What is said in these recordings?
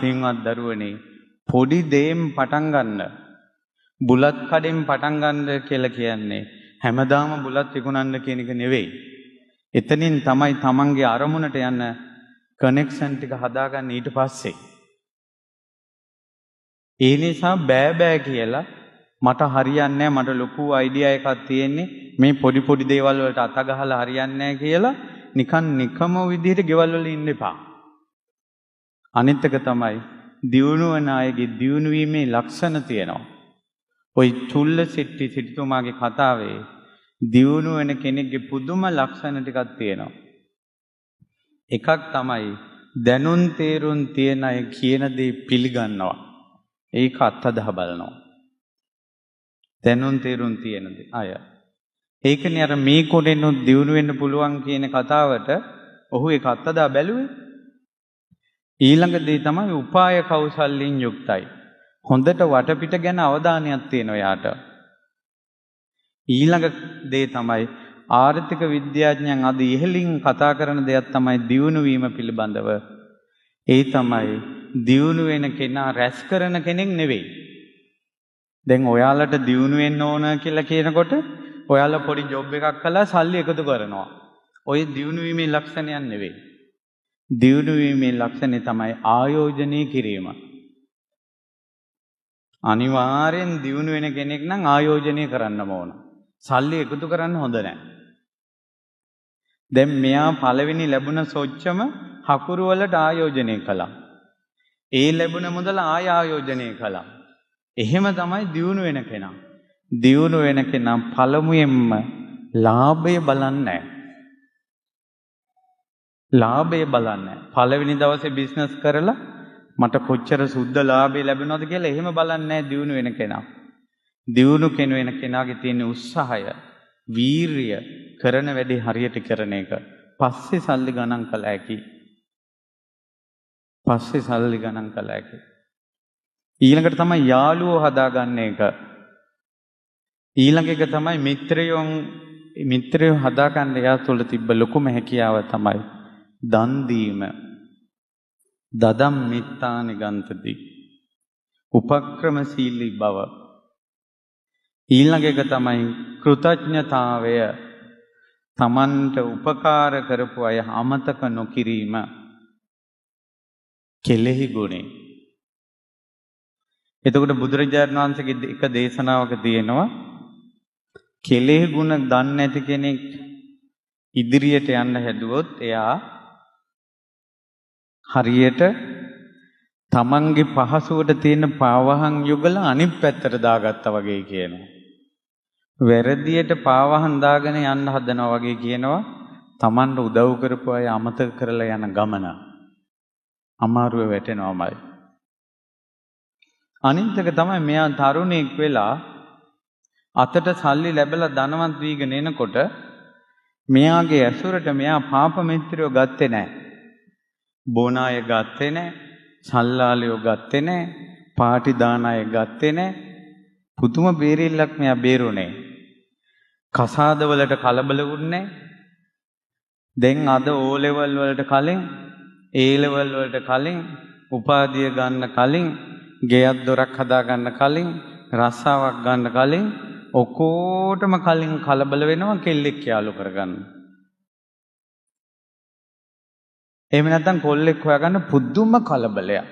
පින්වත් දරුවනේ පොඩි දෙයෙන් පටන් ගන්න බුලත් කඩෙන් පටන් ගන්න කියලා කියන්නේ හැමදාම බුලත් විකුණන්න කියන එක නෙවෙයි. එතනින් තමයි තමන්ගේ අරමුණට යන කනෙක්ෂන් ටික හදාගන්න ඊට පස්සේ. ඒ නිසා බෑ කියලා මට හරියන්නේ නැහැ, මට ලොකු අයිඩියා එකක් තියෙන්නේ මේ පොඩි පොඩි දේවල් වලට අත ගහලා හරියන්නේ නැහැ කියලා නිකන් නිකම විදිහට ගෙවල් වල ඉන්න එපා. අනිත් එක තමයි දියුණු වන අයගේ දියුණු වීමේ ලක්ෂණ තියෙනවා. ওই චුල්ල සිට්ටිතුමාගේ කතාවේ දියුණු වෙන කෙනෙක්ගේ පුදුම ලක්ෂණ ටිකක් තියෙනවා. එකක් තමයි දැනුම් තේරුම් තියන අය කියන දේ පිළිගන්නවා. ඒක අත්දැක බලනවා. දැනුම් තේරුම් තියෙන අය. ඒකනේ අර මේ කොටෙන්නු දියුණු වෙන්න පුළුවන් කියන කතාවට ඔහු ඒක අත්දැක බැලුවේ. ඊළඟ දේ තමයි උපාය කෞශල්‍යයෙන් යුක්තයි. හොඳට වටපිට ගැන අවධානයක් තියෙනවා යාට. ඊළඟ දේ තමයි ආර්ථික විද්‍යාඥයන් අද ඉහළින් කතා කරන දෙයක් තමයි දියුණු වීම පිළිබඳව. ඒ තමයි දියුණු වෙන කෙනා රැස් කරන කෙනෙක් නෙවෙයි. දැන් ඔයාලට දියුණු වෙන්න ඕන කියලා කියනකොට ඔයාලා පොඩි ජොබ් එකක් කළා සල්ලි එකතු කරනවා. ඔය දියුණු වීමේ ලක්ෂණයක් නෙවෙයි. දියුණු වීමේ ලක්ෂණය තමයි ආයෝජනය කිරීම. අනිවාර්යෙන් දියුණු වෙන කෙනෙක් නම් ආයෝජනය කරන්න ඕන. සල්ලි එකතු කරන්න හොඳ නැහැ. දැන් මෙයා පළවෙනි ලැබුණ සොච්චම හකුරු වලට ආයෝජනය කළා. ඒ ලැබුණ මුදල ආයෝජනය කළා. එහෙම තමයි දියුණු වෙන කෙනා. දියුණු වෙන කෙනා පළමුවෙන්ම ලාභය බලන්නේ නැහැ. ලාභය බලන්නේ. පළවෙනි දවසේ බිස්නස් කරලා මට කොච්චර සුද්ධ ලාභය ලැබෙනවද කියලා එහෙම බලන්නේ නැහැ දියුණු වෙන කෙනා. දියුණු වෙන කෙනාගේ තියෙන උත්සාහය, වීරිය, කරන වැඩේ හරියට කරන එක. පස්සේ සල්ලි ගණන් කළ හැකි. ඊළඟට තමයි යාළුවෝ හදාගන්න එක. ඊළඟ එක තමයි මිත්‍රයෝ හදාගන්න එයා තුළ තිබ්බ ලොකුම හැකියාව තමයි දන් දීම. දදම් මිත්තානි ගන්තති. උපක්‍රමශීලී බව. ඊළඟ එක තමයි කෘතඥතාවය. තමන්ට උපකාර කරපු අය අමතක නොකිරීම. කෙලෙහි ගුණේ. එතකොට බුදුරජාණන් වහන්සේගේ එක දේශනාවක තියෙනවා කෙලෙහි ගුණ දන්නේ නැති කෙනෙක් ඉදිරියට යන්න හැදුවොත් එයා හරියට තමන්ගේ පහසුවට තියෙන පාවහන් යුගල අනිත් පැත්තට දාගත්තා වගේ කියනවා. වැරදියට පාවහන් දාගෙන යන්න හදනවා වගේ කියනවා. තමන්ට උදව් කරපු අය අමතක කරලා යන ගමන අමාරුවේ වැටෙනවමයි. අනිත් එක තමයි මෙයා තරුණයෙක් වෙලා අතට සල්ලි ලැබලා ධනවත් වීගෙන එනකොට මෙයාගේ ඇසුරට මෙයා පාප මිත්‍රයෝ ගත්තේ නැහැ. බොන අය ගත්තේ නැහැ. සල්ලාලියෝ ගත්තේ නැහැ. පාටි දාන අය ගත්තේ නැහැ. පුදුම බේරිල්ලක් මෙයා බේරුනේ. කසාද වලට කලබල වුන්නේ නැහැ. දැන් අද O level වලට කලින් A level වලට කලින් උපාධිය ගන්න කලින් ගෙයක් දොරක් හදා ගන්න කලින් රස්සාවක් ගන්න කලින් ඔකෝටම කලින් කලබල වෙනවා කෙල්ලෙක් යාළු කරගන්න. එහෙම නැත්නම් කොල්ලෙක් හොයාගන්න පුදුම කලබලයක්.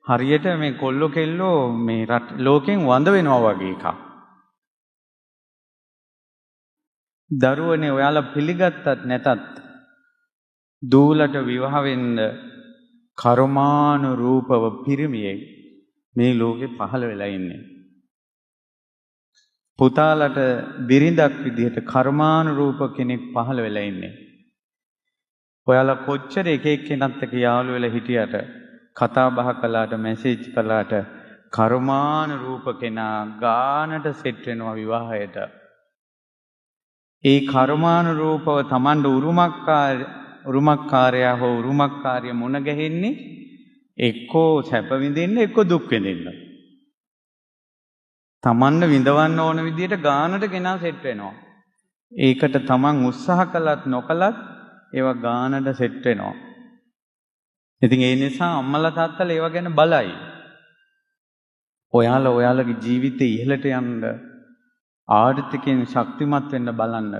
හරියට මේ කොල්ලෝ කෙල්ලෝ මේ ලෝකෙන් වඳ වෙනවා වගේ එකක්. දරුවනේ ඔයාලා පිළිගත්තත් නැතත් දූලට විවාහ වෙන්න කර්මානුරූපව පිරිමියෙක් මේ ලෝකේ පහළ වෙලා ඉන්නේ. පුතාලට බිරිඳක් විදිහට කර්මානුරූප කෙනෙක් පහළ වෙලා ඉන්නේ. ඔයාලා කොච්චර එක එක්කෙනත් එක්ක යාළු වෙලා හිටියට කතා බහ කළාට මැසේජ් කළාට කර්මානුරූප කෙනා ගානට සෙට් වෙනවා විවාහයට. ඒ කර්මානුරූපව Tamand උරුමකාරයා හෝ උරුමකාරිය මුණ ගැහෙන්නේ එක්කෝ සැප විඳින්න එක්කෝ දුක් විඳින්න. Tamanne විඳවන්න ඕන විදියට ගානට ගෙනා සෙට් වෙනවා. ඒකට Taman උත්සාහ කළත් නොකළත් ඒවා ගානට සෙට් වෙනවා. ඉතින් ඒ නිසා අම්මලා තාත්තලා ඒව ගැන බලයි. ඔයාලා ඔයාලගේ ජීවිතේ ඉහළට යන්න ආර්ථිකයෙන් ශක්තිමත් වෙන්න බලන්න.